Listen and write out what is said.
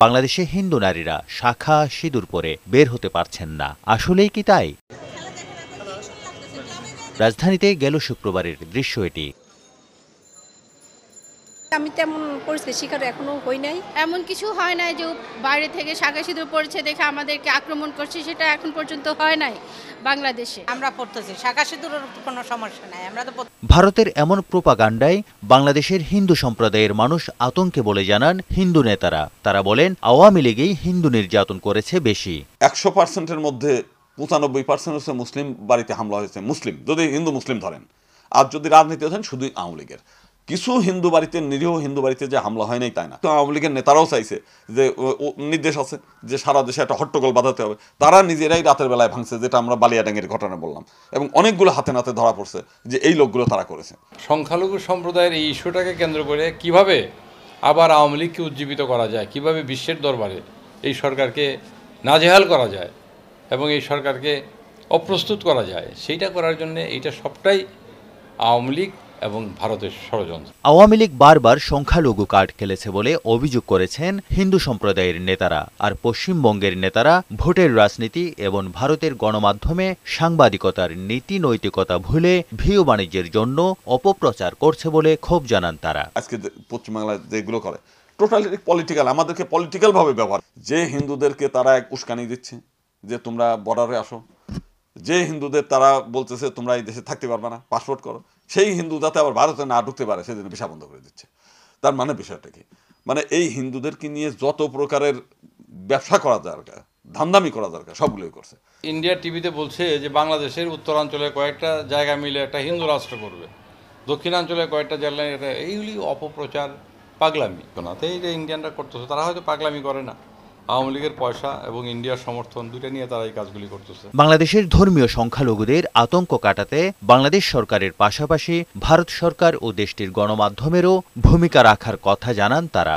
বাংলাদেশে হিন্দু নারীরা শাখা সিঁদুর পরে বের হতে পারছেন না, আসলেই কি তাই? রাজধানীতে গেল শুক্রবারের দৃশ্য এটি। আমি তেমন পরিস্থিতির শিকার এখনো হই নাই। এমন কিছু হয় নাই যে বাইরে থেকে শাখা সিঁদুর পড়েছে দেখে আমাদেরকে আক্রমণ করছে, সেটা এখন পর্যন্ত হয় নাই বাংলাদেশে। আমরা পড়তেছি, শাখা সিঁদুরের কোনো সমস্যা নাই, আমরা তো। ভারতের এমন প্রোপাগান্ডায় বাংলাদেশের হিন্দু সম্প্রদায়ের মানুষ আতঙ্কে বলে জানান হিন্দু নেতারা। তারা বলেন, আওয়ামী লীগই হিন্দু নির্যাতন করেছে বেশি। 100%-এর মধ্যে 95% হচ্ছে মুসলিম বাড়িতে হামলা হয়েছে, মুসলিম যদি হিন্দু মুসলিম ধরেন, আর যদি রাজনীতি ধরেন শুধুই আওয়ামী লীগের। কিছু হিন্দু বাড়িতে, নিরীহ হিন্দু বাড়িতে যে হামলা হয় নাই তাই না, তো আওয়ামী লীগের নেতারাও চাইছে যে নির্দেশ আছে যে সারা দেশে একটা হট্টগোল বাঁধাতে হবে, তারা নিজেরাই রাতের বেলায় ভাঙছে, যেটা আমরা বালিয়াডাঙ্গের ঘটনা বললাম, এবং অনেকগুলো হাতে নাতে ধরা পড়ছে যে এই লোকগুলো তারা করেছে। সংখ্যালঘু সম্প্রদায়ের এই ইস্যুটাকে কেন্দ্র করে কিভাবে আবার আওয়ামী লীগকে উজ্জীবিত করা যায়, কিভাবে বিশ্বের দরবারে এই সরকারকে নাজেহাল করা যায় এবং এই সরকারকে অপ্রস্তুত করা যায়, সেইটা করার জন্য এইটা সবটাই আওয়ামী লীগ এবং ভারতের ষড়যন্ত্র। আওয়ামী লীগ বারবার সংখ্যালঘু কার্ড খেলেছে বলে অভিযোগ করেছেন হিন্দু সম্প্রদায়ের নেতারা। আর পশ্চিমবঙ্গের নেতারা ভোটের রাজনীতি এবং ভারতের গণমাধ্যমে সাংবাদিকতার নীতি নৈতিকতা ভুলে ভিউ বাণিজ্যের জন্য অপপ্রচার করছে বলে ক্ষোভ জানান তারা। আজকে পশ্চিমবাংলায় যেগুলো করে টোটালি পলিটিক্যাল, আমাদেরকে পলিটিক্যাল ভাবে ব্যবহার, যে হিন্দুদেরকে তারা এক উস্কানি দিচ্ছে যে তোমরা বর্ডারে আসো, যে হিন্দুদের তারা বলতেছে তোমরা এই দেশে থাকতে পারবে না, পাসপোর্ট করো, সেই হিন্দু যাতে আবার ভারতে না ঢুকতে পারে সেজন্য ভিসা বন্ধ করে দিচ্ছে। তার মানে বিষয়টা কি, মানে এই হিন্দুদেরকে নিয়ে যত প্রকারের ব্যবসা করা দরকার, ধান্দামি করা দরকার, সবগুলোই করছে। ইন্ডিয়া টিভিতে বলছে যে বাংলাদেশের উত্তরাঞ্চলে কয়েকটা জায়গা মিলে একটা হিন্দু রাষ্ট্র করবে, দক্ষিণাঞ্চলে কয়েকটা জায়গায় এটা, এইগুলি অপপ্রচার, পাগলামি। তো এইটা ইন্ডিয়ানরা করতেছে, তারা হয়তো পাগলামি করে না, আওয়ামী লীগের পয়সা এবং ইন্ডিয়ার সমর্থন দুইটা নিয়ে তারা এই কাজগুলি করতেছে। বাংলাদেশের ধর্মীয় সংখ্যালঘুদের আতঙ্ক কাটাতে বাংলাদেশ সরকারের পাশাপাশি ভারত সরকার ও দেশটির গণমাধ্যমেরও ভূমিকা রাখার কথা জানান তারা।